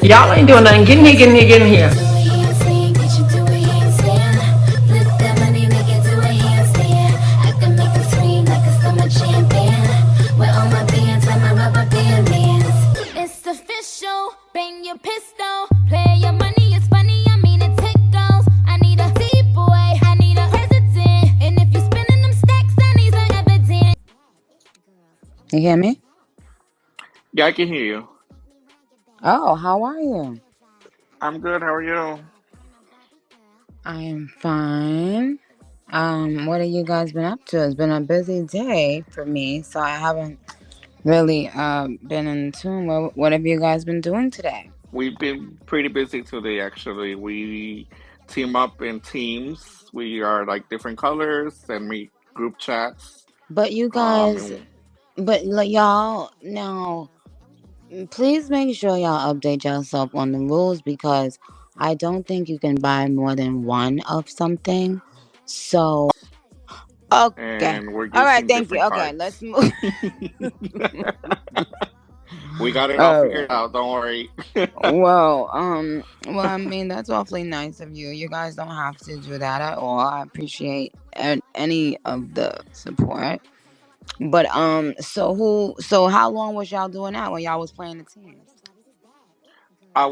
Y'all ain't doing nothing. Get in here, get in here, get in here. It's official, bang your pistol, play your money, it's funny, I mean it tickles. I need a D-boy, I need a president, and if you spending them stacks, I need some evidence. You hear me? Yeah, I can hear you. Oh, how are you? I'm good. How are you? I am fine. What have you guys been up to? It's been a busy day for me, so I haven't really been in tune. What have you guys been doing today? We've been pretty busy today, actually. We team up in teams. We are like different colors and meet group chats. But you guys, And but like y'all now, please make sure y'all update yourself on the rules because I don't think you can buy more than one of something. So okay, and we're all right, using thank you. different Okay, let's cards. move. We got it all All figured right. out. Don't worry. Well, I mean, that's awfully nice of you. You guys don't have to do that at all. I appreciate any of the support. But so how long was y'all doing that when y'all was playing the teams?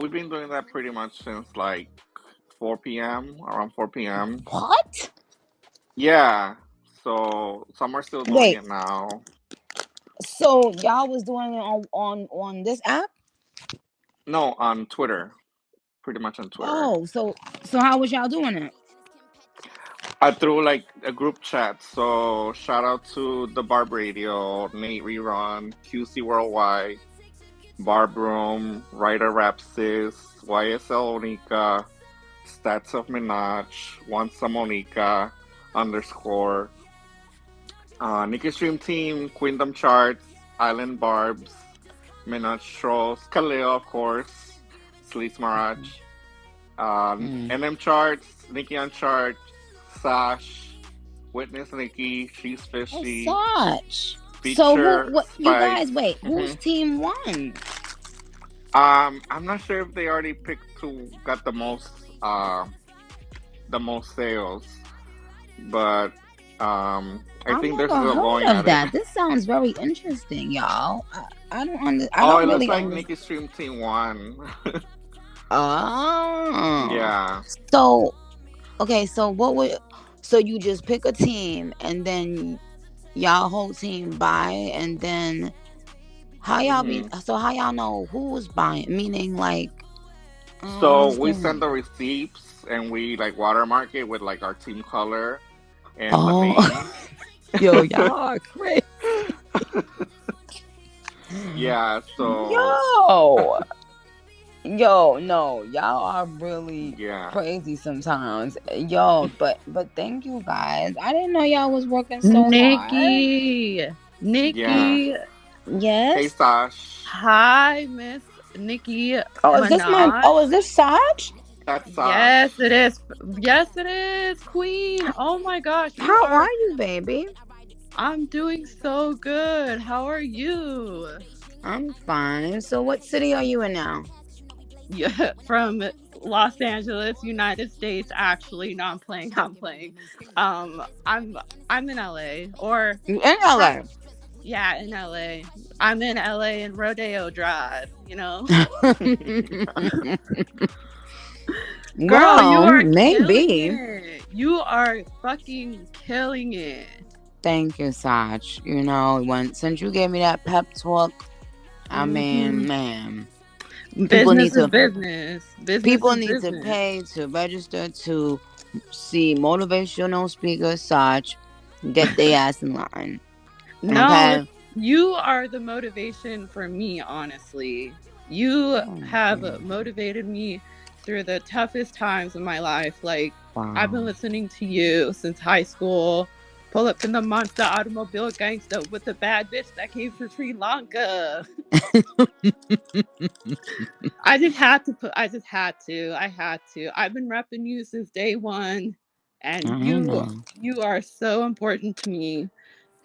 We've been doing that pretty much since like 4 p.m., around 4 p.m. What? Yeah. So some are still doing Wait, it now. so y'all was doing it on this app? No, on Twitter. Pretty much on Twitter. Oh, so how was y'all doing it? I threw like a group chat, so shout out to the Barb Radio, Nate Rerun, QC Worldwide, Barb Room, Writer Rapsis, YSL Onika, Stats of Minaj, Once Monica, underscore, Nikki Stream Team, Queendom Charts, Island Barbs, Minaj Trolls, Kaleo, of course, Sleaze Marach, Mm. NM Charts, Nikki on Charts, Sash, Witness Nikki, She's Oh, Fishy, such. So Feature, what? You Spice. guys, wait. hmm Whose team won? I'm not sure if they already picked who got the most sales, but I I think they're never still heard going of at it. that. This sounds very interesting, y'all. I Oh, don't it looks really like understand. Nikki Stream Team won. Oh, Yeah. so okay. So what would? So you just pick a team and then y'all whole team buy, and then how y'all be? hmm So how y'all know who's buying? Meaning like I don't So we send understand. the receipts and we like watermark it with like our team color and the Oh, name. yo, y'all are crazy. Yeah, so Yo. Yo, no, y'all are really yeah. crazy sometimes. Yo, but thank you guys. I didn't know y'all was working so hard. Nikki, Yeah. Nikki, Hey Yes. Sash. hi, Miss Nikki Oh, is this my? Minaj. Oh, is this Saj? That's Yes, Sash. it is. Yes, it is, Queen. Oh my gosh, you How are are. you, baby? I'm doing so good. How are you? I'm fine. So, what city are you in now? Yeah, from Los Angeles, United States. Actually, no, I'm playing. I'm playing. Um, I'm I'm in LA, or You in ha- LA? yeah, in LA. I'm in LA in Rodeo Drive. You know. Girl, you Well, are killing maybe. it. You are fucking killing it. Thank you, Saj. You know, when since you gave me that pep talk, I Hmm. mean, man, people need Business is to business. Business people is need to business. pay to register to see motivational speaker Saj get their ass in line. No, Okay. you are the motivation for me, honestly. You Thank have you. motivated me through the toughest times of my life. Like, I've been Wow. listening to you since high school. Pull up in the monster automobile gangster with the bad bitch that came from Sri Lanka. I just had to. I had to. I've been repping you since day one, and I know. you are so important to me.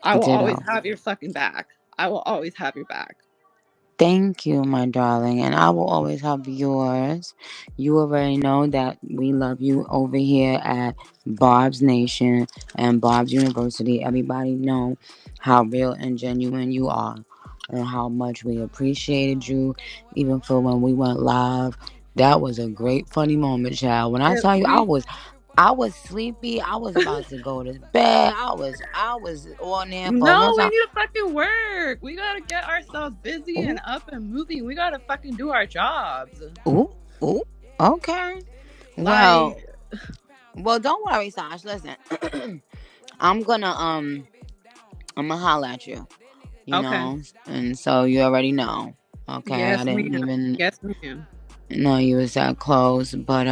I will always Ditto. have your fucking back. I will always have your back. Thank you, my darling, and I will always have yours. You already know that we love you over here at Barb's Nation and Barb's University. Everybody know how real and genuine you are, and how much we appreciated you, even for when we went live. That was a great, funny moment, child. When I Yeah, tell you, we I was sleepy. I was about to go to bed. I was on there for a long no, we time. need to fucking work. We gotta get ourselves busy Ooh, and up and moving. We gotta fucking do our jobs. ooh, ooh. Okay. Well, Like, don't worry, Sash. Listen, I'm gonna I'm gonna holla at you. You okay. know, and so you already know. Okay, I Yes, didn't ma'am. even Yes, ma'am. know you was that close, but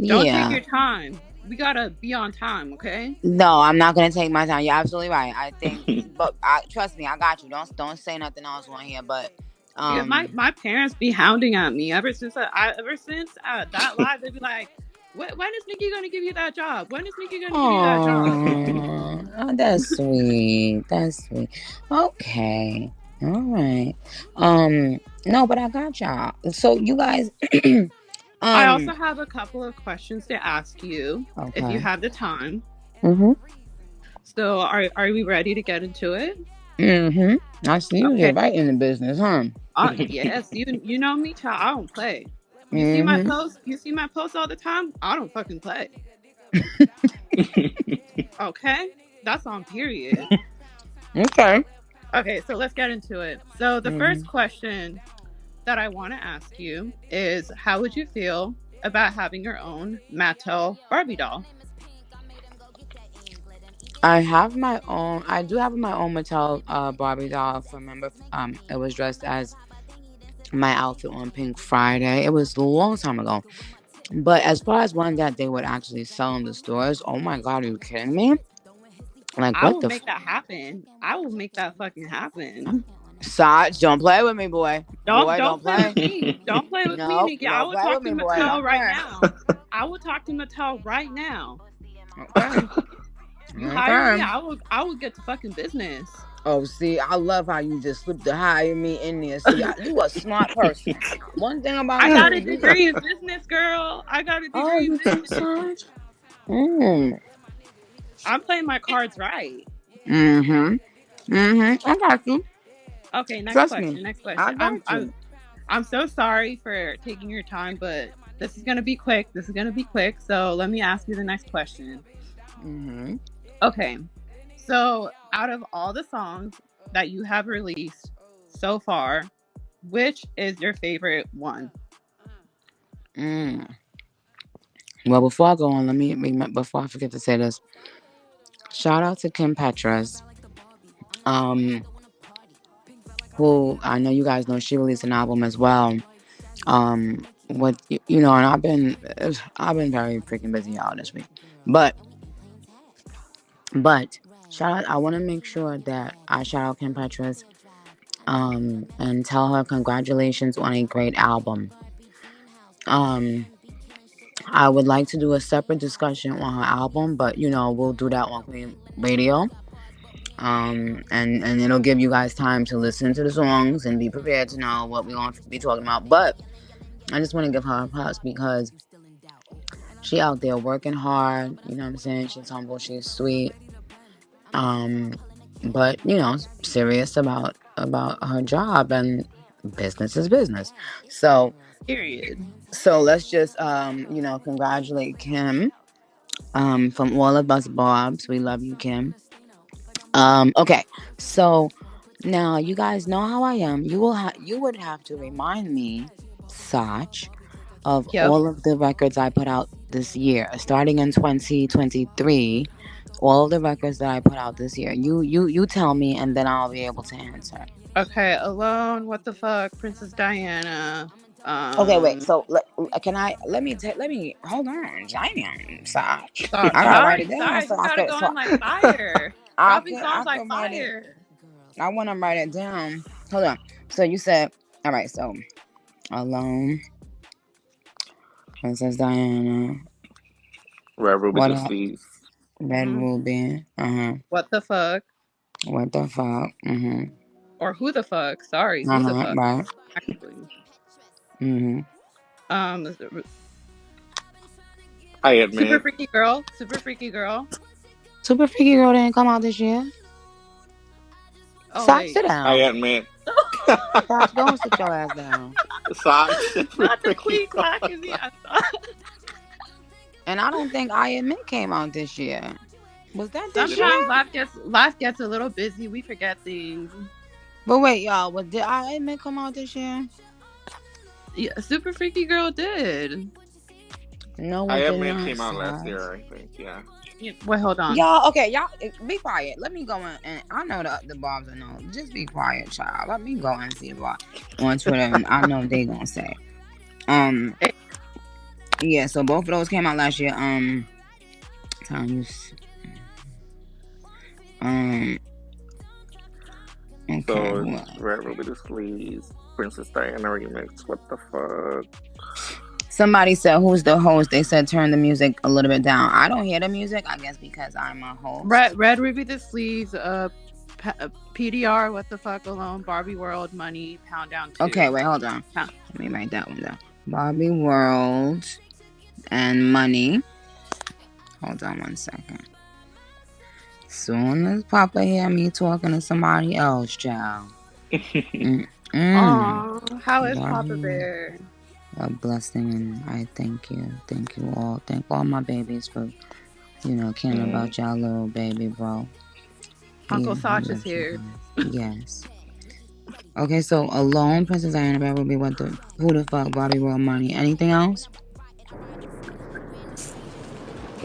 Don't take yeah. your time. We gotta be on time, okay? No, I'm not gonna take my time. You're absolutely right. I think, but trust me, I got you. Don't say nothing else on here. But Because my parents be hounding at me ever since that live. They be like, when is Nikki gonna give you that job? When is Nikki gonna give you that job? oh, that's sweet. That's sweet. Okay, all right. No, but I got y'all. So you guys, I also um, have a couple of questions to ask you if you okay. have the time. Mhm. So are we ready to get into it? Mhm. I see you Okay. get right in the business, huh? Yes, you know me, child. I don't play. You see my Mhm. posts. You see my posts all the time. I don't fucking play. Okay, that's on period. Okay. Okay, so let's get into it. So the first Mhm. question that I want to ask you is, how would you feel about having your own Mattel Barbie doll? I have my own. I do have my own Mattel Barbie doll. If I remember, it was dressed as my outfit on Pink Friday. It was a long time ago. But as far as one that they would actually sell in the stores, oh my god, are you kidding me? Like I what will the make that happen. I will make that fucking happen. Sarge? Don't play with me, boy. Boy, Don't don't play with play. me. Don't play with me, Nope, Nikki. I don't will play with talk to me, boy. Mattel Don't right play. now. I will talk to Mattel right now. Okay. You hire Okay. me, I will get to fucking business. Oh, see, I love how you just slipped to hire me in there. See, you a smart person. One thing I about got you, a you. degree in business, girl. I got a Oh, degree in you do, business. Sarge? Mm. I'm playing my cards right. Mm-hmm. Mm-hmm. I got you. Okay, next Trust me. question. Next I question. got you. I'm so sorry for taking your time, but this is gonna be quick. This is gonna be quick. So let me ask you the next question. Mm-hmm. Okay. So out of all the songs that you have released so far, which is your favorite one? Mm. Well, before I go on, before I forget to say this, shout out to Kim Petras, um, who I know you guys know she released an album as well. And I've been very freaking busy y'all this week, but but shout out. I want to make sure that I shout out Kim Petras, and tell her congratulations on a great album. Um, I would like to do a separate discussion on her album, but we'll do that on Queen Radio. And it'll give you guys time to listen to the songs and be prepared to know what we're going to be talking about. But I just want to give her a props because she out there working hard. You know what I'm saying? She's humble. She's sweet. Um, but serious about her job, and business is business. So Period. let's just congratulate Kim. From all of us Barbs, we love you, Kim. Okay, so now you guys know how I am. You would have to remind me, Sach, of Yep. all of the records I put out this year, starting in 2023. All of the records that I put out this year. You tell me, and then I'll be able to answer. Okay, Alone, What the Fuck, Princess Diana. Okay, wait. Um So let me hold on, Zion, Sach. I gotta write it sorry, down sorry, so you I gotta could go in like fire. Dropping I songs like could write it. fire. I want to write it down. Hold on. So you said, all right. So Alone, Princess Diana. Red Ruby What Da up? Sleeze. Red Hmm. Ruby. Uh huh. What the fuck? What the fuck? Mm-hmm. or who the fuck? Sorry, who the fuck? Right. Actually, Mm-hmm. um, I super admit. freaky girl, super freaky girl. Super Freaky Girl didn't come out this year. Oh Stop, wait, sit I down. admit. Stop, go and sit your ass down. Socks. not the queen clacking me. I thought. And I don't think I Admit came out this year. Was that this Did it? Sometimes year? life gets a little busy. We forget things. But wait, y'all, did I Admit come out this year? Yeah, super freaky girl did. No, I it did admit not, came out last sis. year, I think. Yeah. Wait, hold on. Y'all, okay, y'all, be quiet. Let me go in, and I know the Barbs are know. Just be quiet, child. Let me go and see what on Twitter, and I know they gonna say. Um, Eh, yeah. So both of those came out last year. Times. Um. Okay. So it's Well, Red Ruby Da Sleeze, Princess Diana remix. What the fuck? somebody said, "Who's the host?" They said, "Turn the music a little bit down." I don't hear the music. I guess because I'm a host. Red Ruby the Sleeves. PDR. What the fuck alone? Barbie World. Money. Pound down Okay. two. Wait. Hold on. Pound. Let me write that one down. Barbie World and Money. Hold on one second. Soon as Papa hear me talking to somebody else, child. Mm-mm. Aw, how is Papa Barbie, Bear? a blessing, and I thank you. Thank you all. Thank all my babies for, caring Mm. about y'all little baby, bro. Uncle He Sach is loves you here. guys. Yes. Okay, so alone, Princess Diana, Bad Ruby, who the fuck, Barbie World Money. Anything else?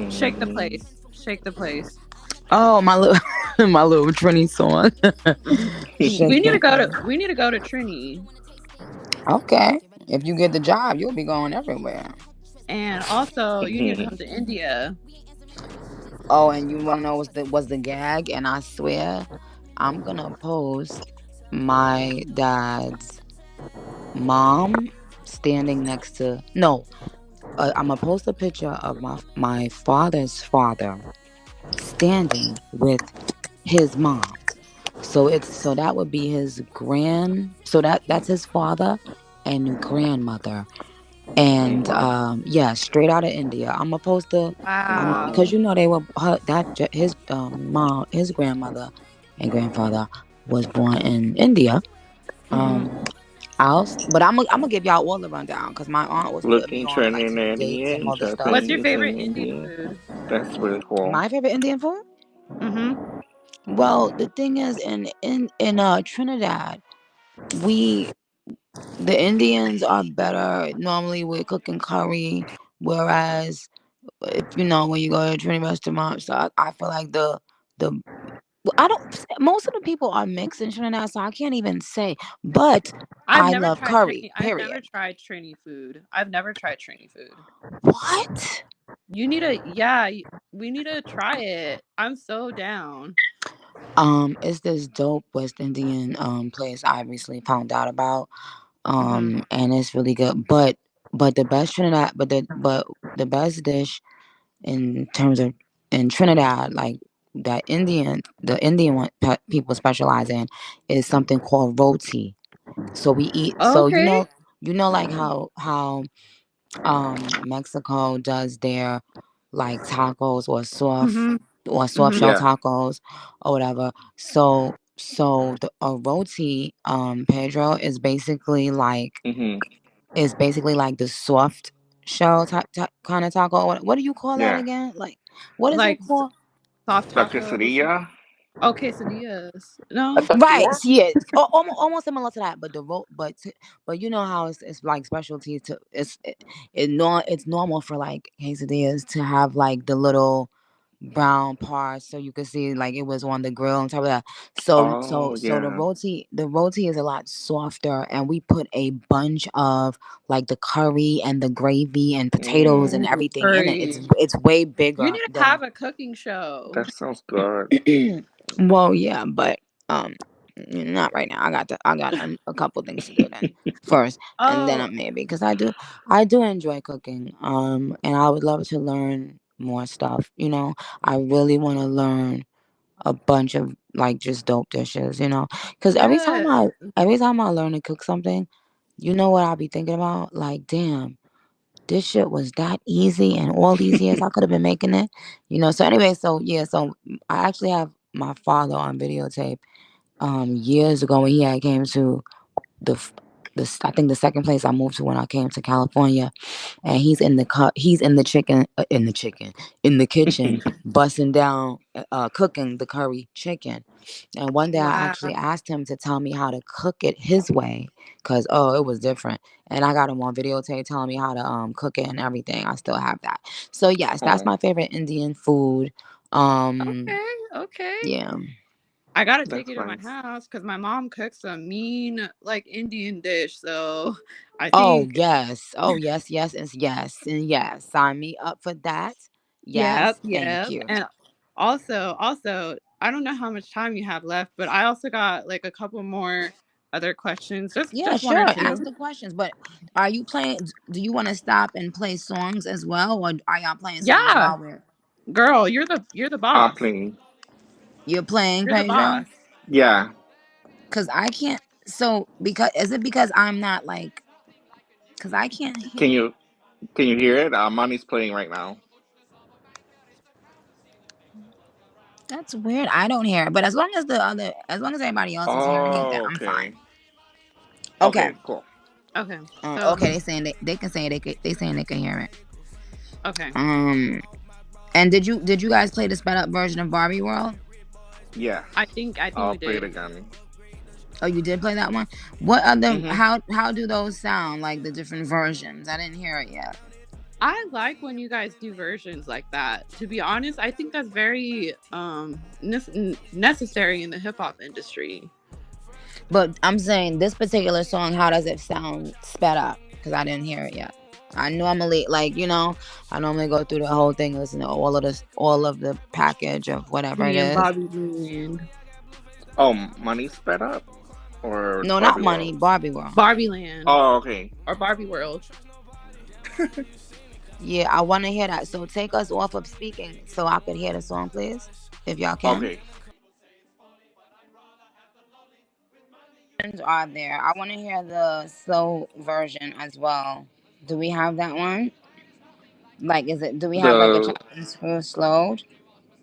Shake the Mm. place. Shake the place. Oh, my little, my little Trini song. We Shake need the to go to. place. We need to go to Trini. Okay. If you get the job, you'll be going everywhere. And also, you need to come to India. Oh, and you want to know what's the gag? And I swear, I'm gonna post my dad's mom standing next to no. I'm gonna post a picture of my father's father standing with his mom. So that would be his that's his father and grandmother. And Wow. yeah, straight out of India. I'm gonna post because Wow. Mm. they were his mom, his grandmother and grandfather was born in India. Hmm. Um, but I'm gonna give y'all all the rundown because my aunt was putting me Looking on like trendy, some nanny, dates and and other stuff. What's your Japanese favorite in Indian India. food? That's really cool. My favorite Indian food. Mm-hmm. Well, the thing is, in Trinidad, we the Indians are better normally with cooking curry, whereas if when you go to Trinidad restaurants, so I feel like the I don't. Most of the people are mixed in Trinidad, so I can't even say. But I've I never love tried curry. Trini. I've never Period. tried Trini food. I've never tried Trini food. What? You need to. Yeah, we need to try it. I'm so down. It's this dope West Indian place I recently found out about. Mm-hmm. And it's really good. But the best Trinidad, but the best dish in terms of in Trinidad, like the Indian one people specialize in is something called roti. So we eat. So Okay. like how Mexico does their like tacos Mm-hmm. or soft Mm-hmm. shell Yeah. tacos or whatever. So the a roti Pedro Hmm. is basically like the soft shell kind of taco. What do you call that Yeah. again? Like what is it Like called? soft La tacos. quesadilla. Oh, quesadillas. I No. thought you Right, were. yeah, almost similar to that, but but you know how it's like specialty to it's normal for like quesadillas to have like the little brown parts so you can see like it was on the grill and type of that. Oh So yeah. the roti is a lot softer, and we put a bunch of like the curry and the gravy and potatoes and Mm. Ooh, everything in it. curry. It's way You bigger need to than have a cooking show. That sounds good. well, yeah, but not right now. I got a couple things to do then first, and then Oh, maybe because I do enjoy cooking. And I would love to learn more stuff. I really want to learn a bunch of like just dope dishes, you know. Because Yes. every time I learn to cook something, you know what I'll be thinking about? Like, damn, this shit was that easy, and all these years I could have been making it, you know. So anyway, so yeah, so I actually have my father on videotape. Years ago when he had came to the f- I think the second place I moved to when I came to California, and he's in the in the kitchen busting down cooking the curry chicken. And one day I Wow. actually asked him to tell me how to cook it his way, because it was different. And I got him on videotape telling me how to cook it and everything. I still have that. So yes, that's Oh, my favorite Indian food. um Okay. Okay. yeah. I gotta take that's you to my nice. house because my mom cooks a mean like Indian dish. So I Oh think yes. Oh yes, yes, and yes, and yes. Sign me up for that. yep, Yes, thank yep. you. And also, I don't know how much time you have left, but I also got like a couple more other questions. Yeah, Just one or sure. Ask two. the questions. But are you playing? Do you want to stop and play songs as well, or are y'all playing songs Yeah, while we're? girl, you're the boss. Playing. You're playing, You're the Pedro? boss. Yeah. Cause I can't. So because is it because I'm not like? Cause I can't hear. Can you hear it? Money's playing right now. That's weird. I don't hear it. But as long as everybody else is hearing it, then Oh, I'm fine. okay. Okay. Okay, cool. Okay, Okay. so They can say they saying they can hear it. okay, Um. And did you guys play the sped up version of Barbie World? Yeah. I think I'll we play it did. again. Oh, you did play that one. What other? Mm-hmm. How do those sound? Like the different versions? I didn't hear it yet. I like when you guys do versions like that. To be honest, I think that's very necessary in the hip hop industry. But I'm saying this particular song. How does it sound sped up? Because I didn't hear it yet. I normally I normally go through the whole thing, listen to all of the package of whatever it Me and is. Bobby Land. Oh, money sped up or No, not Barbie money. World? Barbie World. Barbie Land Oh, okay. or Barbie World. Yeah, I want to hear that. So take us off of speaking so I could hear the song, please, if y'all can. Okay. Are there? I want to hear the slow version as well. Do we have that one? Like, is it? Do we have like a The chop and screw slowed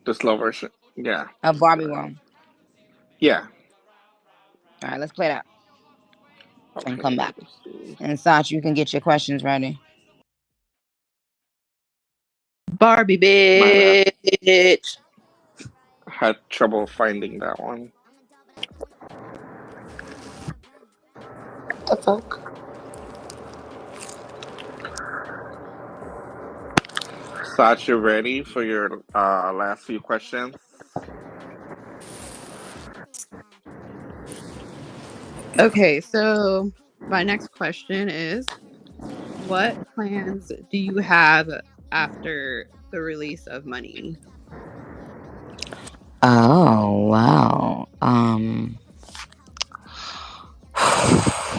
the slow version. Yeah. of Let's do Barbie that. World? Yeah. All right, let's play that and come Okay. back. Let's see. And Sach, you can get your questions ready. Barbie My bad. bitch. Had trouble finding that one. The fuck? Sach, you ready for your last few questions? Okay, so my next question is, what plans do you have after the release of Money? Oh wow.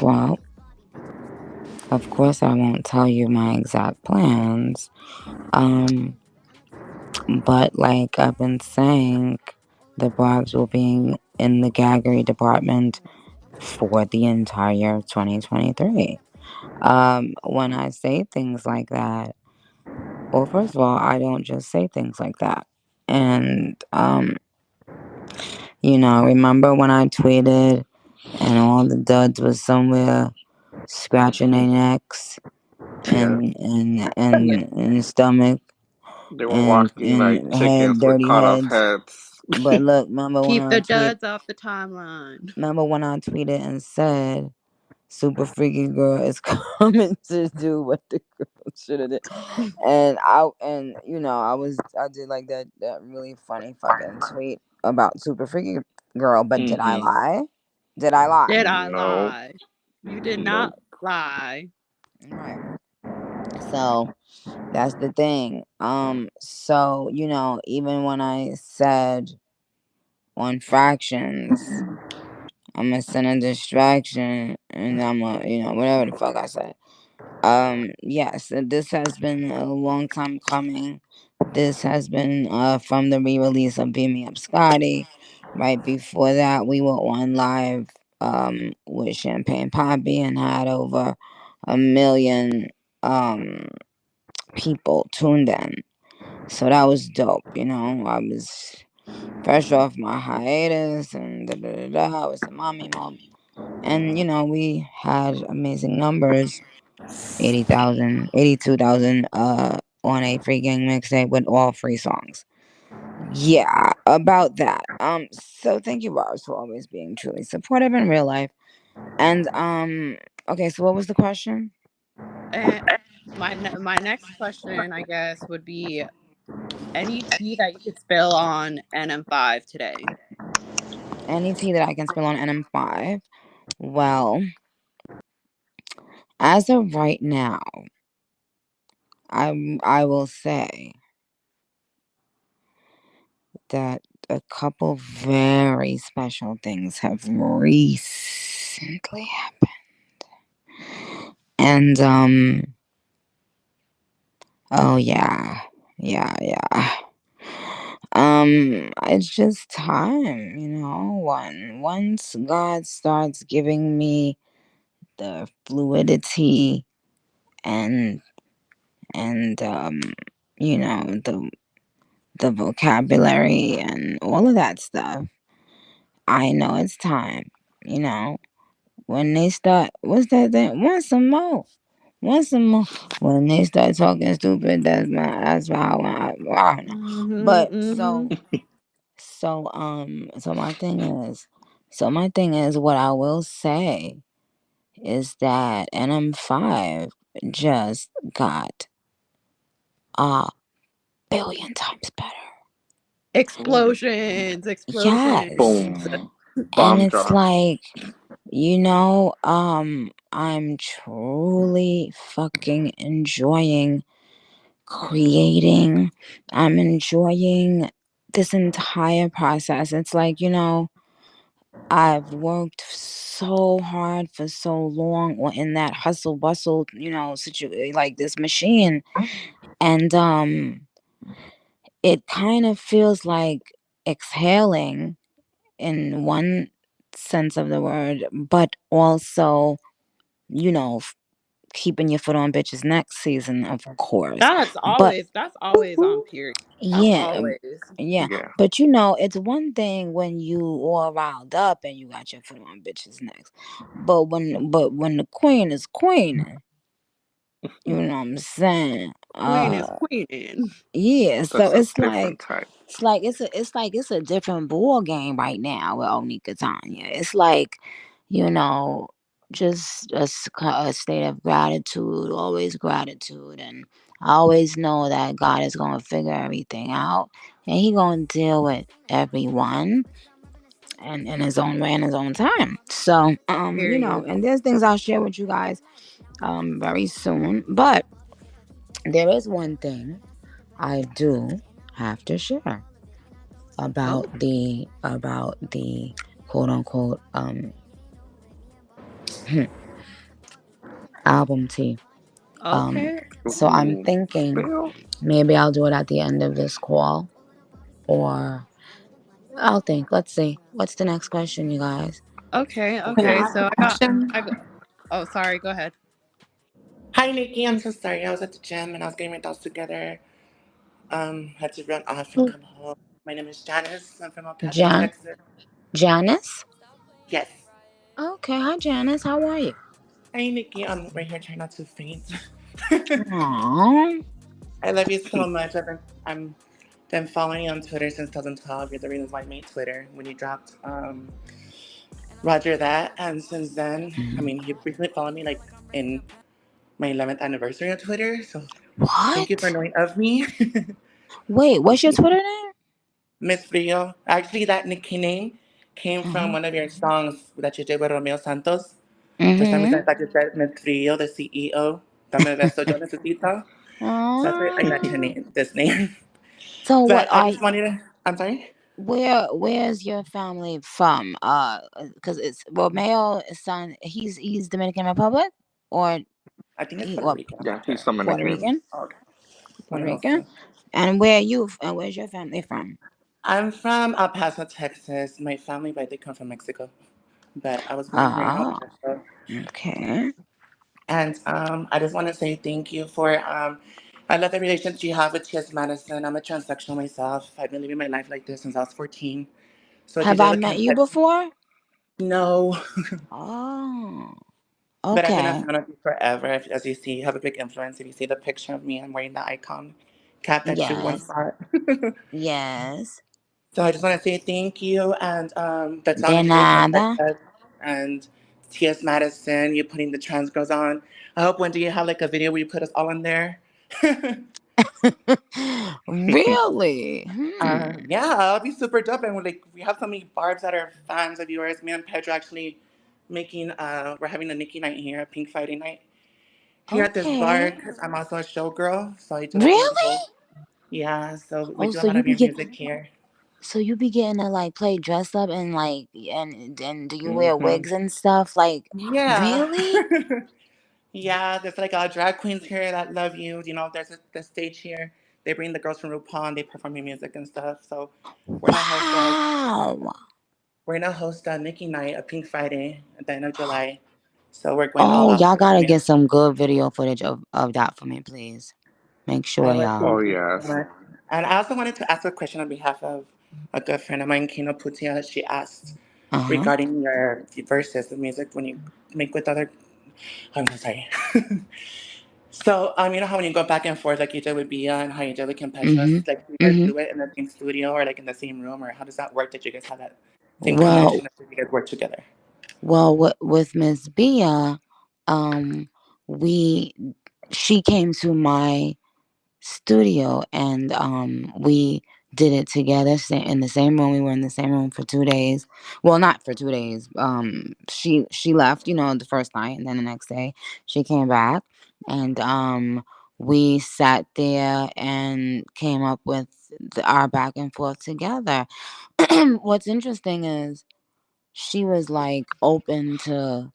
Well, of course I won't tell you my exact plans. Um, but like I've been saying, the Barbs will be in the gaggery department for the entire 2023. When I say things like that, well, first of all, I don't just say things like that. And remember when I tweeted and all the duds was somewhere scratching their necks Yeah. and stomach They were walking like and head chickens with dirty cut off heads. heads. But look, Keep the duds off the timeline. remember when I tweeted and said Super Freaky Girl is coming to do what the girl should have did. And I did like that really funny fucking tweet about Super Freaky Girl, but did I Mm-hmm. lie? Did I lie? Did I No. lie? You did not Nope. lie. Right. So that's the thing. So, even when I said on fractions, I'm gonna send a distraction and I'm gonna, whatever the fuck I said. Yes, this has been a long time coming. This has been from the re-release of Beam Me Up Scotty. Right before that, we were on live with Champagne Poppy and had over 1 million um people tuned in. So that was dope, you know. I was fresh off my hiatus and da da da da. I was in mommy mode. And you know, we had amazing numbers. 80,000, 82,000, on a free gang mixtape with all free songs. Yeah, about that. So thank you, Barbs, for always being truly supportive in real life. And okay, so what was the question? And my next question, I guess, would be any tea that you could spill on NM5 today. Any tea that I can spill on NM5? Well, as of right now, I will say that a couple very special things have recently happened. And oh yeah. Yeah. It's just time, you know. Once God starts giving me the fluidity and and you know, the vocabulary and all of that stuff, I know it's time, you know. When they start, what's that thing? Want some more? Want some more? When they start talking stupid, that's how I don't know. Mm-hmm. But Mm-hmm. so my thing is what I will say is that NM5 just got a billion times better. Ooh. Explosions, Yes. explosions. Boom. And Bomb it's drop. like, you know, I'm truly fucking enjoying creating. I'm enjoying this entire process. It's like, you know, I've worked so hard for so long in that hustle bustle, you know, like this machine. And it kind of feels like exhaling in one sense of the word, but also, you know, keeping your foot on bitches next season, of course. But That's always on period. That's yeah, always. yeah. Yeah. But you know, it's one thing when you all riled up and you got your foot on bitches next. But when the queen is queen, you know what I'm saying? Queen is queen. Yeah, so That's a different type. it's a different ball game right now with Onika Tanya. It's like, you know, just a state of gratitude, always gratitude, and I always know that God is gonna figure everything out, and He gonna deal with everyone and in His own way, in His own time. So, you know, Period. and there's things I'll share with you guys, very soon, but there is one thing I do have to share Oh, about the quote unquote album tea. Um okay. so I'm Ooh. thinking Spill. maybe I'll do it at the end of this call, or I'll think. Let's see. What's the next question, you guys? Okay, Can I okay. ask a So question? I got, oh, sorry, go ahead. Hi, Nikki. I'm so sorry. I was at the gym and I was getting my thoughts together. Had to run off and come home. My name is Janice. I'm from El Paso, Jan Texas. Janice? Yes. Okay, hi Janice. How are you? Hi, Nikki. I'm right here trying not to faint. Aww. I love you so much. I'm been following you on Twitter since 2012. You're the reason why I made Twitter when you dropped Roger that. And since then, I Mhm. mean, you recently followed me like in my 11th anniversary on Twitter. So thank you for What? knowing of me. Wait, what's your Twitter name? Miss Frio. Actually, that Nikki name came from Uh-huh. one of your songs that you did with Romeo Santos. For some reason, I Mm-hmm. thought you said Miss Frio, the CEO. Dame beso, yo necesito. So that's why I got your Aww. name, this name. So what But I are just wanted to, I'm sorry? where's your family from? Because it's Romeo son. He's Dominican Republic, or I think it's He, Puerto what, Rican. I'm Yeah, not he's sure. Puerto Dominican. Rican? Oh, okay. One Puerto of those Rican? two. And where you? And where's your family from? I'm from El Paso, Texas. My family, but they come from Mexico. But I was born here in El Oh, Paso. okay. And I just want to say thank you for. I love the relationship you have with T.S. Madison. I'm a transsexual myself. I've been living my life like this since I was 14. So if you Have did I we met can you before? no, Oh, but I've been a okay. fan of you forever. As you see, you have a big influence. If you see the picture of me, I'm wearing the icon cap that you once Yes. bought. Yes. So I just want to say thank you and the De talent you guys have nada. us and T.S. Madison, you putting the trans girls on. I hope one day you have like a video where you put us all in there. Really? Yeah, I'll be super dope. And we have so many Barbs that are fans of yours. Me and Pedro actually making we're having a Nicki night here, a Pink Friday night here at this bar Okay. because I'm also a showgirl, so I do like a lot of Really? whole. Yeah, so we Oh, do a lot of your music here. so you be getting to like play dress up and like and do you wear Hmm. wigs and stuff? Like, Yeah. really? Yeah, there's like drag queens here that love you. You know, there's the stage here. They bring the girls from RuPaul and they perform your music and stuff. So we're gonna host a Wow. we're gonna host a Nikki night, a Pink Friday at the end of July. So we're going all Oh, out y'all for it, gotta man. get some good video footage of that for me, please. Make I sure would y'all. Oh thank you so yes. much. And I also wanted to ask a question on behalf of a good friend of mine, Kino Putia. She asked Uh-huh. regarding your verses, the music when you make with other. I'm so sorry. So, you know how when you go back and forth, like you did with Bia and how you did with Kim Petras, Mm-hmm. like do you guys Mm-hmm. do it in the same studio or like in the same room, or how does that work? Did you guys have that same Well, connection? Or did you guys work together? with Miss Bia, um, we she came to my studio and we did it together in the same room. We were in the same room for 2 days. Well, not for 2 days. She left, the first night, and then the next day she came back, and we sat there and came up with our back and forth together. What's interesting is she was like open to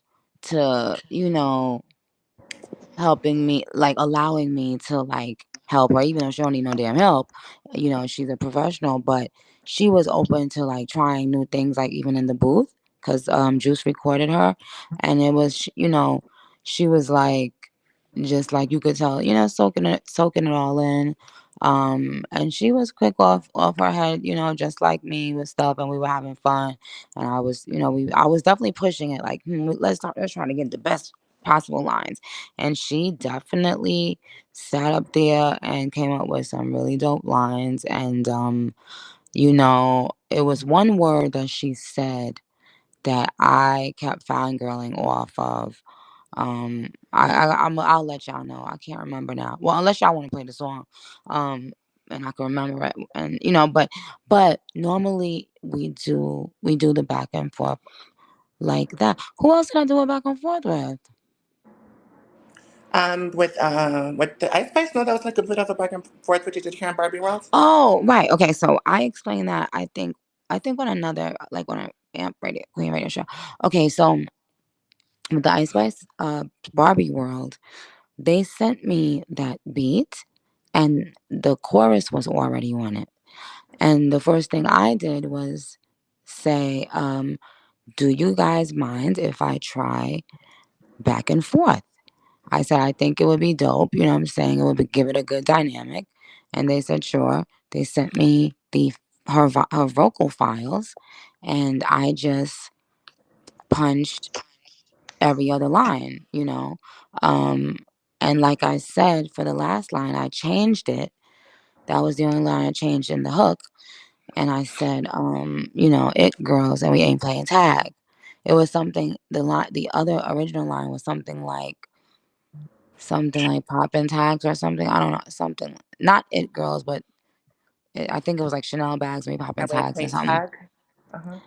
helping me, like allowing me to like help her, even though she don't need no damn help. She's a professional, but she was open to like trying new things, like even in the booth, because Juice recorded her, and it was she was like, just like you could tell, soaking it all in. And she was quick off her head, just like me with stuff, and we were having fun. And I was, I was definitely pushing it, like, let's try to get the best possible lines. And she definitely sat up there and came up with some really dope lines. And it was one word that she said that I kept fangirling off of. I'll let y'all know. I can't remember now. Well, unless y'all want to play the song, um, and I can remember it. And but normally we do the back and forth like that. Who else did I do a back and forth with? With the Ice Spice, no, that was like a bit of a back and forth what you did here in Barbie World. Oh, right. Okay, so I explained that. I think on another, like on a amp radio Queen radio show. Okay, so with the Ice Spice Barbie World, they sent me that beat, and the chorus was already on it. And the first thing I did was say, do you guys mind if I try back and forth? I said, I think it would be dope. You know what I'm saying? It would give it a good dynamic. And they said, sure. They sent me her vocal files, and I just punched every other line. Um, and like I said, for the last line, I changed it. That was the only line I changed in the hook. And I said, it girls, and we ain't playing tag. It was something, the other original line was something like poppin' tags or something. I don't know, something, not it girls, but I think it was like Chanel bags, maybe poppin' And we tags or playing something, tag. Uh-huh.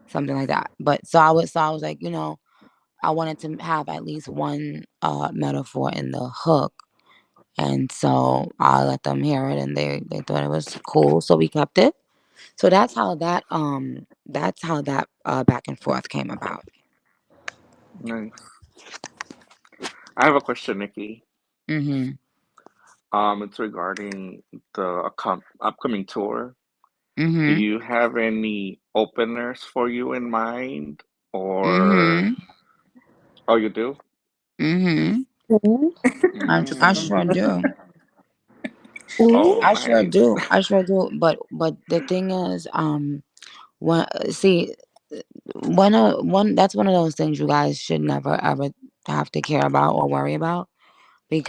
something like that. But so I was like, I wanted to have at least one metaphor in the hook. And so I let them hear it, and they thought it was cool, so we kept it. So that's how that back and forth came about. Nice. I have a question, Nikki. Mm-hmm. It's regarding the upcoming tour. Do Mm-hmm. you have any openers for you in mind, or Mm-hmm. oh, you do? Mm-hmm. Ooh, Just I Mm. sure do. Oh, ooh. I sure nice. do. I sure do. But the thing is, when see, one that's one of those things you guys should never ever have to care about or worry about,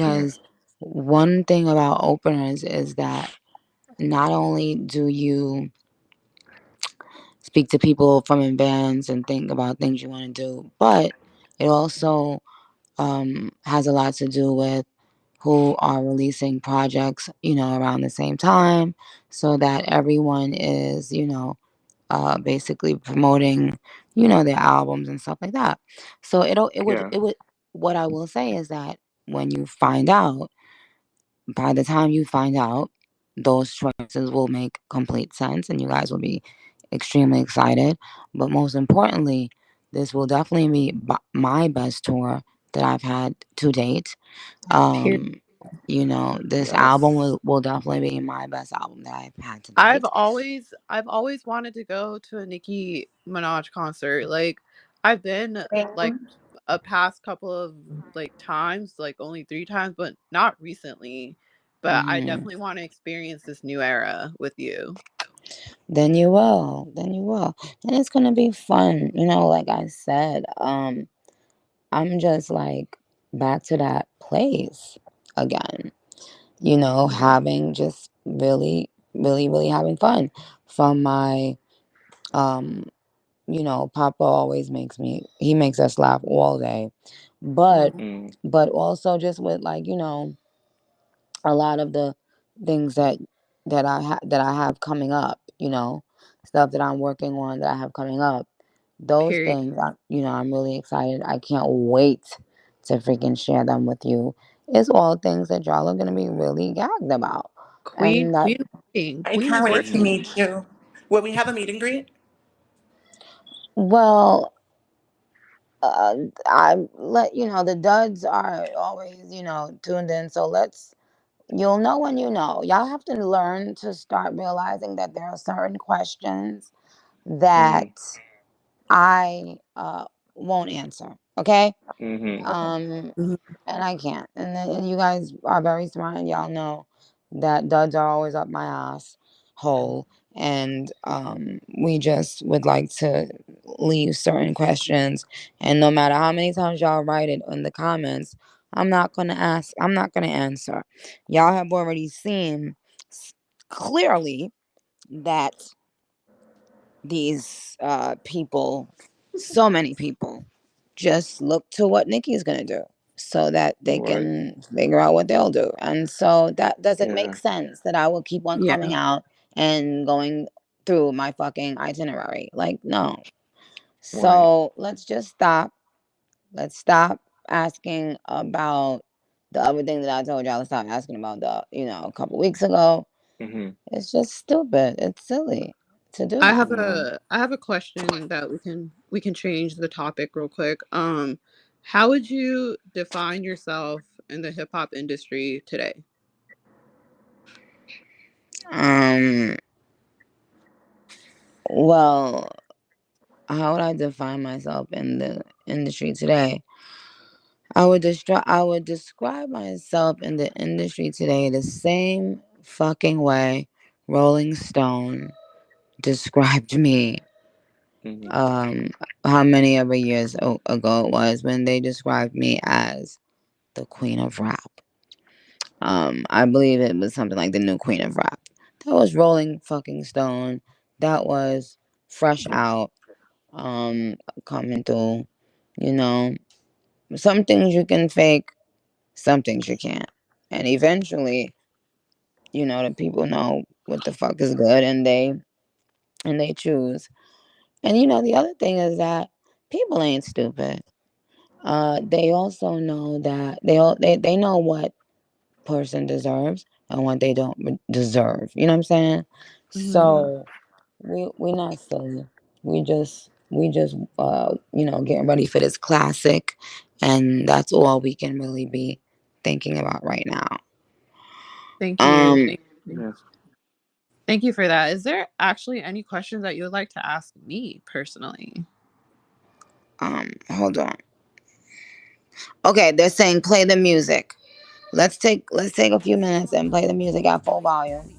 Yeah, because one thing about openers is that not only do you speak to people from in bands and think about things you want to do, but it also has a lot to do with who are releasing projects, around the same time, so that everyone is, basically promoting, their albums and stuff like that. So yeah, it would, what I will say is that when you find out, by the time you find out, those choices will make complete sense and you guys will be extremely excited. But most importantly, this will definitely be my best tour that I've had to date. Period. um this album yes, will definitely be my best album that I've had to I've date. always I've always wanted to go to a Nicki Minaj concert. Like I've been like saying. a past couple of like times, like only 3 times, but not recently. But I Hmm. definitely want to experience this new era with you. Then you will, and it's gonna be fun, like I said. I'm just like back to that place again, yeah, having just really, really, really having fun. From my, um, Papa always he makes us laugh all day. But, mm, also just with, like, a lot of the things that I have coming up, stuff that I'm working on that I have coming up. Those Period. things, I'm really excited. I can't wait to freaking share them with you. It's all things that y'all are gonna be really gagged about, Queen and that, Queen is working. I Queen can't is wait to working. mm-hmm, meet you. Will we have a meet and greet? well, uh, I let the duds are always tuned in. So you'll know when you know. Y'all have to learn to start realizing that there are certain questions that mm, I won't answer. Okay. mm-hmm, Um, Mhm. and I can't. And you guys are very smart, and y'all know that duds are always up my ass hole. And we just would like to leave certain questions. And no matter how many times y'all write it in the comments, I'm not gonna ask. I'm not gonna answer. Y'all have already seen clearly that these people, so many people, just look to what Nikki's gonna do so that they right, can figure out what they'll do. And so that doesn't make yeah, sense that I will keep on coming Yeah. out and going through my fucking itinerary. Like, no. right, So let's just stop. Let's stop asking about the other thing that I told y'all to stop asking about, a couple weeks ago. mm-hmm, It's just stupid. It's silly to do I that. have yeah. a question that we can change the topic real quick. How would you define yourself in the hip hop industry today? Um, well, how would I define myself in the industry today? I would describe myself in the industry today the same fucking way Rolling Stone described me. Mm-hmm. Um, how many ever years ago it was when they described me as the queen of rap. I believe it was something like the new queen of rap. That was Rolling fucking Stone. That was fresh out, coming through. You know, some things you can fake, some things you can't. And eventually, the people know what the fuck is good, and they choose. And the other thing is that people ain't stupid. They also know that they know what person deserves and what they don't deserve. You know what I'm saying? Hmm. Yeah. So we not silly. We just We just getting ready for this classic, and that's all we can really be thinking about right now. Thank you. Um, Yes. Thank you for that. Is there actually any questions that you would like to ask me personally? Hold on. Okay, they're saying play the music. Let's take a few minutes and play the music at full volume.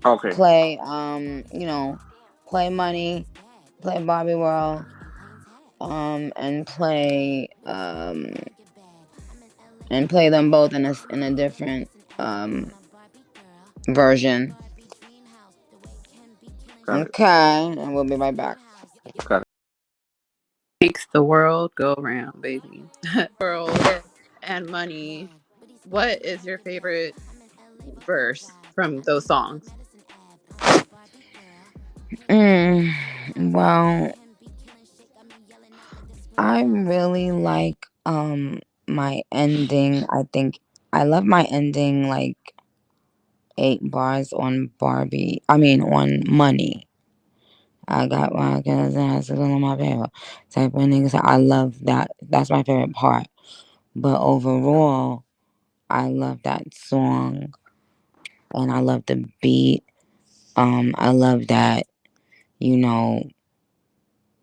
Okay. Play play money, play Barbie World, and play them both in a different um version. Got it. Okay, and we'll be right back. Got it. Makes the world go round, baby. World and money. What is your favorite verse from those songs? Mm, well, I really like my ending. I think I love my ending like 8 bars on Barbie. I mean on money. I got my guns and asses on my paper. Type of niggas. I love that. That's my favorite part. But overall, I love that song and I love the beat. I love that, you know,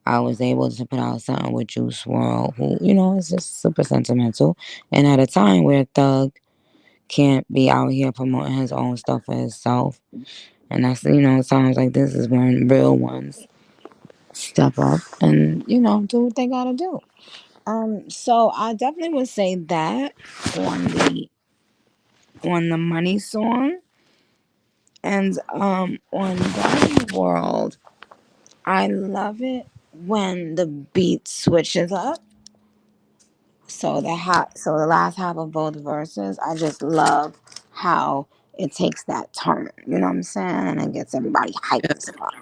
I was able to put out something with JuiceWorld, who, is just super sentimental. And at a time where Thug can't be out here promoting his own stuff for himself. And that's, times like this is when real ones step up and, do what they gotta do. So I definitely would say that on the money song. And on Barbie World, I love it when the beat switches up. So the last half of both verses, I just love how it takes that turn. You know what I'm saying? And it gets everybody hyped as fuck.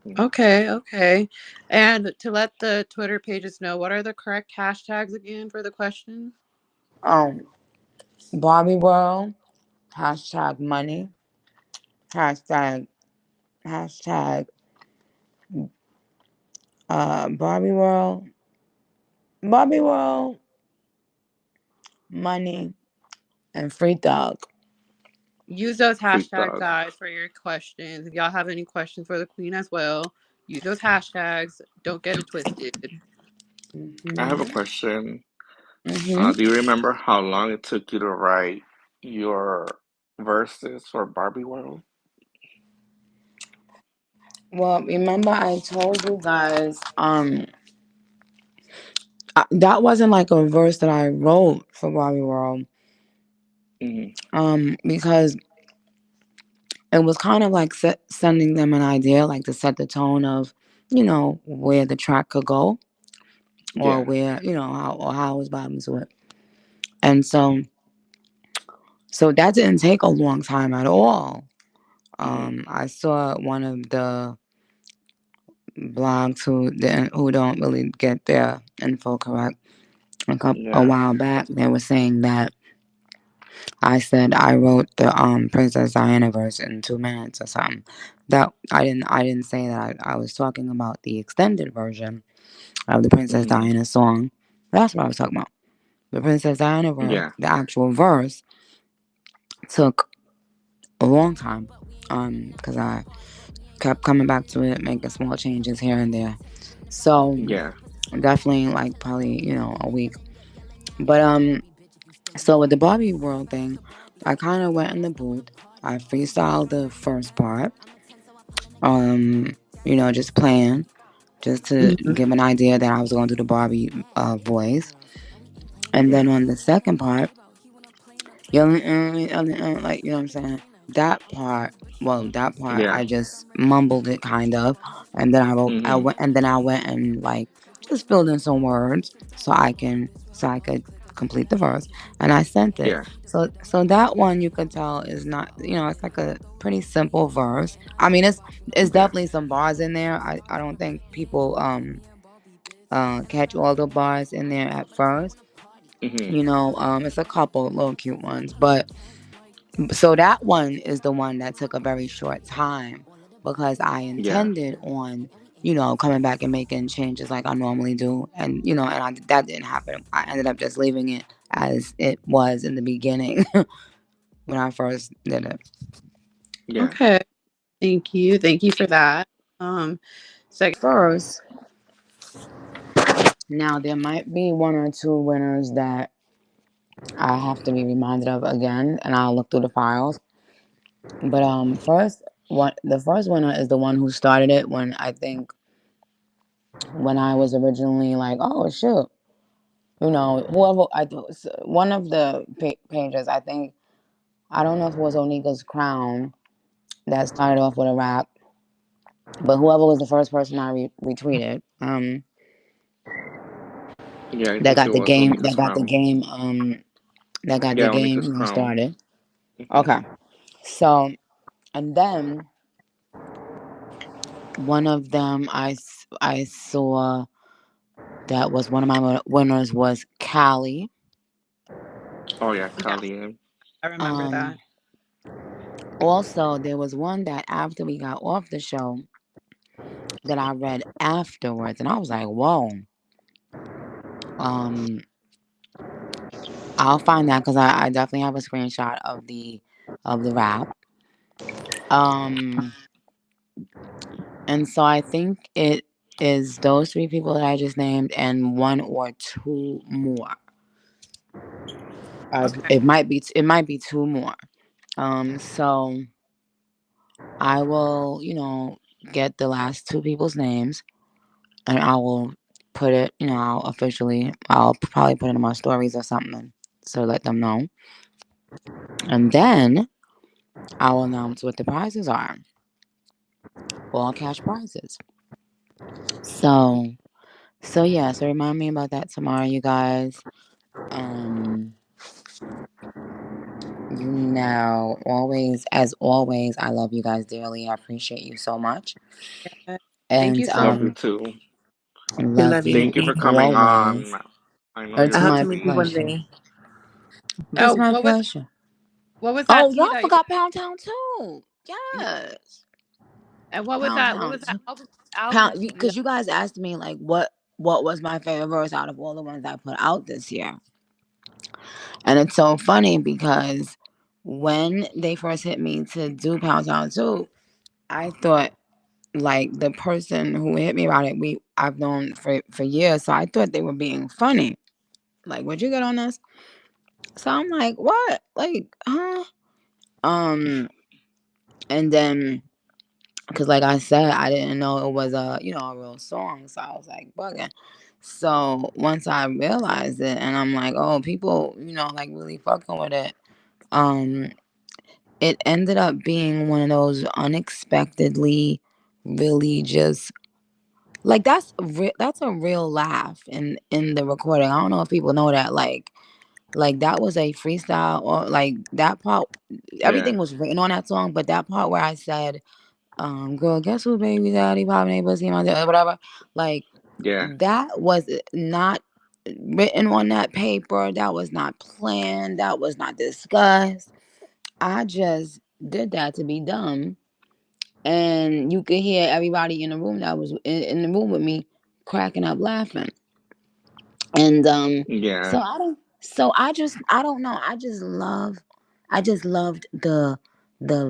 Mhm. Okay, okay. And to let the Twitter pages know, what are the correct hashtags again for the question? Um, Barbie World, hashtag money, hashtag hashtag Barbie World, Barbie World, money, and free thug. Use those Free hashtags, thug. guys, for your questions. If y'all have any questions for the queen as well, use those hashtags. Don't get it twisted. I have a Hmm. question. Hmm. Do you remember how long it took you to write your verses for Barbie World? Well, remember I told you guys, that wasn't like a verse that I wrote for Barbie World, Hmm. because it was kind of like sending them an idea, like to set the tone of, where the track could go, or Yeah. where, how I was vibing to it. And so that didn't take a long time at all. Hmm. I saw one of the blogs who don't really get their info correct a Yeah. while back. They were saying that I said I wrote the Princess Diana verse in 2 minutes or something. That I didn't say that. I was talking about the extended version of the Princess Hmm. Diana song. That's what I was talking about. The Princess Diana verse, Yeah. the actual verse, took a long time. Because I kept coming back to it, making small changes here and there. So Yeah. definitely like probably a week. But so with the Barbie World thing, I kind of went in the booth. I freestyled the first part. Just playing, just to Mhm. give an idea that I was going to do the Barbie voice. And Yeah. then on the second part, yelling, like, what I'm saying? That part, Yeah. I just mumbled it kind of, and then Hmm. I went and like just filled in some words so I could complete the verse, and I sent it. Yeah. So that one you could tell is not, it's like a pretty simple verse. I mean, it's Yeah. definitely some bars in there. I don't think people catch all the bars in there at first. Hmm. It's a couple little cute ones, but so that one is the one that took a very short time because I Yeah. intended on coming back and making changes like I normally do. And, that didn't happen. I ended up just leaving it as it was in the beginning when I first did it. Yeah. Okay. Thank you. Thank you for that. Um, so First, now there might be one or two winners that I have to be reminded of again, and I'll look through the files. But first, the first winner is the one who started it when I think when I was originally like, oh shoot, whoever one of the pages, I think, I don't know if it was Onika's Crown that started off with a rap, but whoever was the first person I retweeted, Yeah, I that think got it the was game, Onika's Crown. that got the Yeah, game, Onika's Crown. started. Hmm. Okay, so and then one of them I saw that was one of my winners was Callie. Oh yeah, yeah, Kali. I remember Um, that. Also, there was one that after we got off the show that I read afterwards, and I was like, "Whoa!" Um, I'll find that because I definitely have a screenshot of the rap. Um, and so I think it is those three people that I just named, and one or two more. Okay. It might be two more. So I will, get the last two people's names, and I will put it, I'll probably put it in my stories or something, so let them know. And then I will announce what the prizes are. All cash prizes. So, yeah, so remind me about that tomorrow, you guys. Um, always, as always, I love you guys dearly. I appreciate you so much. Yeah. Thank And you so much. Love you too. We love love you, you Thank you for Nikki. coming always. on. I know It's you're I hope my to meet you one busy. pleasure. day. It's Oh, my pleasure. what was that Oh, tea y'all that you forgot Pound Town too. yeah, Yes. and what was Pound that? What was Town that too. album Pound, tea because you guys asked me like what was my favorite verse out of all the ones I put out this year. And it's so funny because when they first hit me to do Pound Town 2, I thought like the person who hit me about it, I've known for years, so I thought they were being funny. Like, would you get on this? So I'm like, what? Like, huh? And then because like I said, I didn't know it was a real song, so I was like bugging. So once I realized it, and I'm like, oh, people, like really fucking with it. Um, it ended up being one of those unexpectedly, really just like that's a real laugh in the recording. I don't know if people know that, like that was a freestyle, or like that part. Yeah, Everything was written on that song, but that part where I said, girl, guess who baby daddy popping a pussy my whatever, like yeah, that was not written on that paper. That was not planned. That was not discussed. I just did that to be dumb, and you could hear everybody in the room that was in the room with me cracking up laughing. And yeah, I don't know, I just loved the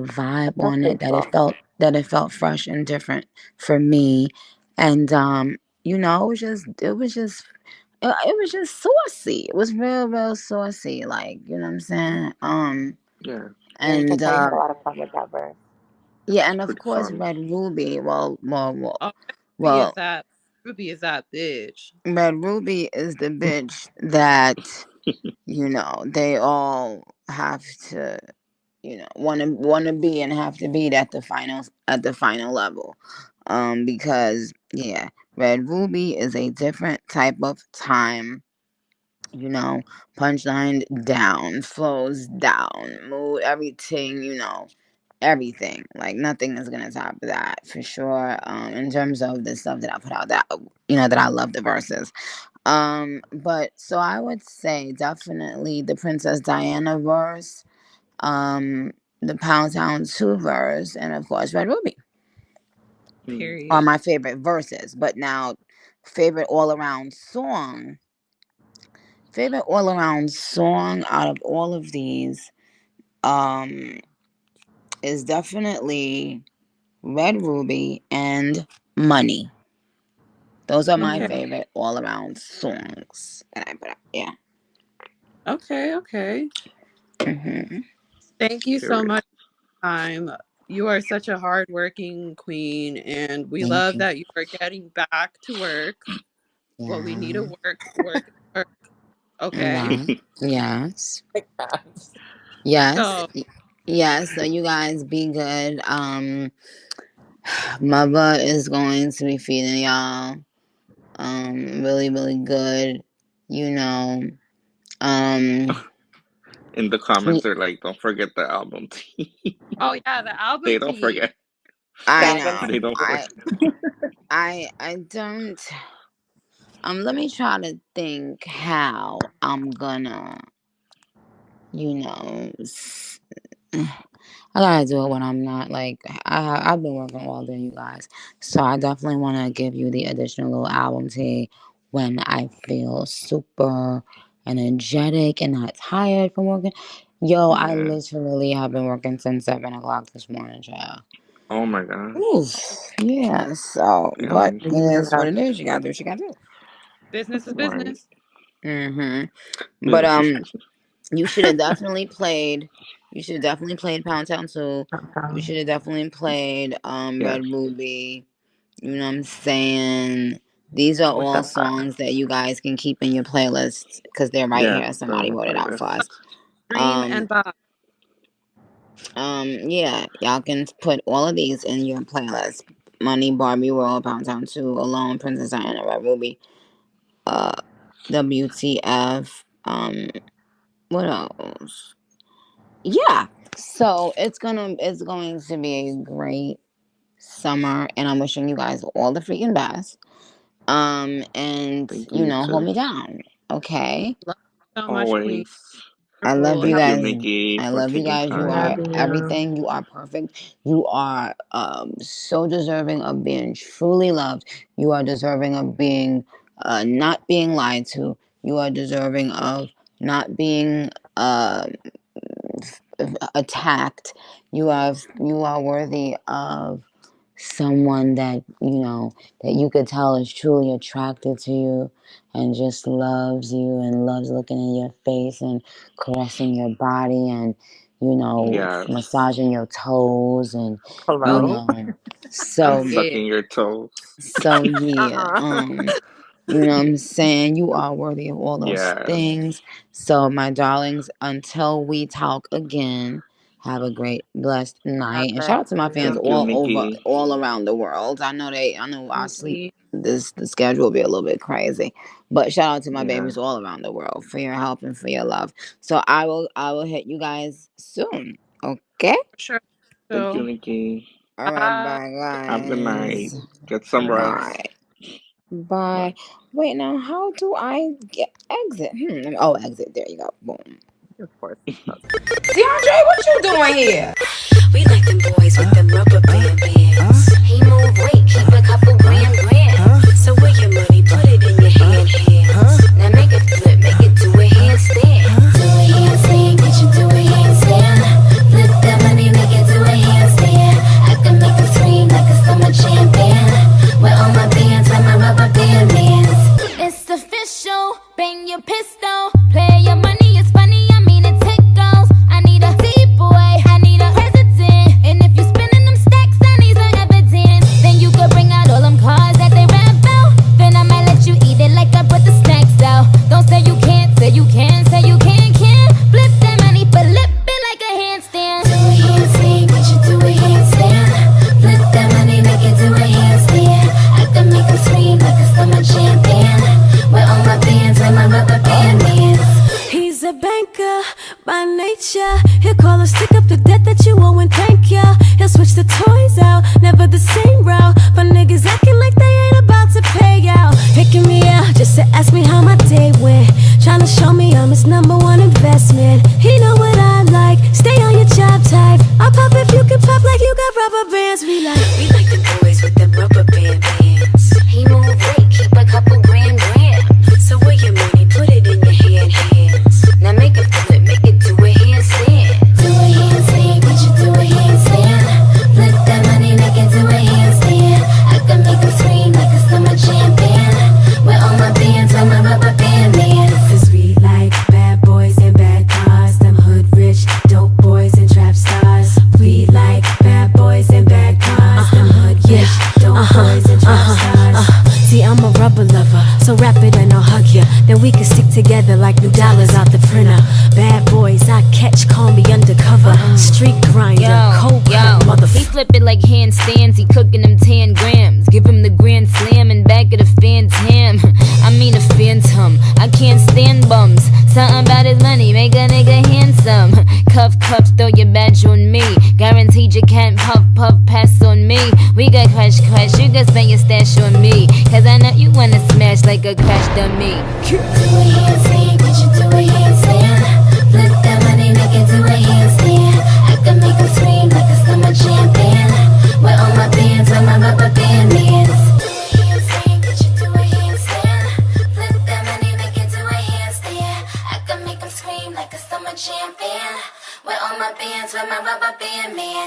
vibe That's on good it, that it song. felt fresh and different for me. And it was just saucy. It was real saucy, like, you know what I'm saying. yeah. Yeah, you can And tell you had a lot of fun with that verse. yeah, It's and of pretty course fun. Red Ruby, Oh, Ruby is well that Ruby is that bitch. Red Ruby is the bitch that they all have to, want to be and have to beat at the final level. Because yeah, Red Ruby is a different type of time, punchline down, flows down, mood, everything, everything. Like nothing is gonna top that for sure. In terms of the stuff that I put out, that I love the verses. But so I would say definitely the Princess Diana verse, um, the Pound Town 2 verse, and of course Red Ruby. are Period. my favorite verses. But now, favorite all around song, out of all of these, um, is definitely Red Ruby and Money. Those are my Okay. Mm, favorite all around songs that I put up. Yeah. Okay. Okay. Hmm. Thank you so period. much, time. You are such a hardworking queen, and we Thank love you. that you are getting back to work. Well, we need to Yeah. work. Okay. Yeah. Yes. Facts. Yes. So, Yes. So you guys be good. Mother is going to be feeding y'all. Really, really good. You know. Um. In the comments, they're like, "Don't forget the album tea." oh yeah, the They album don't tea. forget. I Seven. know. They don't I. forget. I don't. Let me try to think how I'm gonna, you know, I gotta do it when I'm not like I've been working all day, you guys. So I definitely want to give you the additional little album tea when I feel super energetic and not tired from working. Yo, I Yeah. literally have been working since 7 o'clock this morning, child. Oh my gosh. Oof, yeah. So, but Damn. it is what it is. You gotta do what you gotta do. Business is Right. business. Mhm. But Business is business. you should have definitely played. You should have definitely played Pound Town 2. You should have definitely played Yes. Red Ruby. You know what I'm saying? These are With all the fuck. songs that you guys can keep in your playlists because they're right Yes, here. they're on Somebody my wrote it out for us. playlist. Dream Um, and Bob. yeah, y'all can put all of these in your playlist. Money, Barbie World, Pound Town 2, Alone, Princess Diana, Red Ruby, uh, WTF, what else? Yeah. So it's going to be a great summer, and I'm wishing you guys all the freaking best. And Thank you, you hold too. me down, okay? Love you so much, Queen. Always. I love Wonderful. you Thank Have you, guys. Nikki, I for love you taking guys. You time. are Love you. everything. You are perfect. You are so deserving of being truly loved. You are deserving of being not being lied to. You are deserving of not being attacked. You are worthy of someone that that you could tell is truly attracted to you and just loves you and loves looking in your face and caressing your body and Yes. massaging your toes and you Hello. know And so yeah. sucking your toes. yeah, you know what I'm saying? You are worthy of all those Yes. things. So, my darlings, until we talk again, have a great, blessed God night. And shout bless out to my fans you. Thank you, all over, Nikki. all around the world. I know our sleep, Queen. the schedule will be a little bit crazy. But shout out to my Yeah. babies all around the world for your help and for your love. So, I will hit you guys soon. Okay? For sure. Thank you, So, Nikki. All right, bye. bye, Have a good night. guys. Get some rest. Bye. Bye. Bye. Wait, now how do I get exit? Oh, exit. There you go. Boom. Of course. DeAndre, what you doing here? We like them boys with them rubber band bands. He move weight, keep a couple grams. So where your money, put it in your hands. Now make it flip, make it do a handstand. Do a handstand, get you do a handstand. Flip that money, make it do a handstand. I can make them scream like a summer champion. With all my bands, like my rubber band bands. It's official, bang your pistol. Play your money, it's funny, I mean it tickles. I need a D-boy, I need a president. And if you spending them stacks, I need some evidence. Then you could bring out all them cars that they rap out. Then I might let you eat it like I put the snacks out. Don't say you can't, say you can, say you can. Flip that money, flip it like a handstand. Do a handstand, get you do a handstand. Flip that money, make it do a handstand. I can make them scream like a summer champion. With all my bands, like my rubber band bands. He's a banker by nature. He'll call or stick up the debt that you owe and thank ya. He'll switch the toys out, never the same route. But niggas acting like they ain't about to pay out. Picking me out just to ask me how my day went. Trying to show me I'm his number one investment. He know what I like, stay on your job type. I'll pop if you can pop like you got rubber bands. We like the boys with the together like new dollars out the printer. Bad boys I catch, call me undercover. Street grinder, cold cut, motherfucker. He flip it like handstands, he cooking them 10 grams. Give him the grand slam and back of the phantom. I mean a phantom, I can't stand bums. Something about his money, make a nigga handsome. Cuff, cuff, throw your badge on me. Guaranteed you can't puff, puff, pass on me. We got crash, crash, you can spend your stash on me. Cause I know you wanna smash like a crash dummy. Do a handstand, could you do a handstand? Flip that money, make it do a handstand. I can make them scream like a summer champagne. With all my bands, with my rubber band bands. Do a handstand, could you do a handstand? Flip that money, make it do a handstand. I can make them scream like a summer champagne. With all my bands, with my rubber band bands.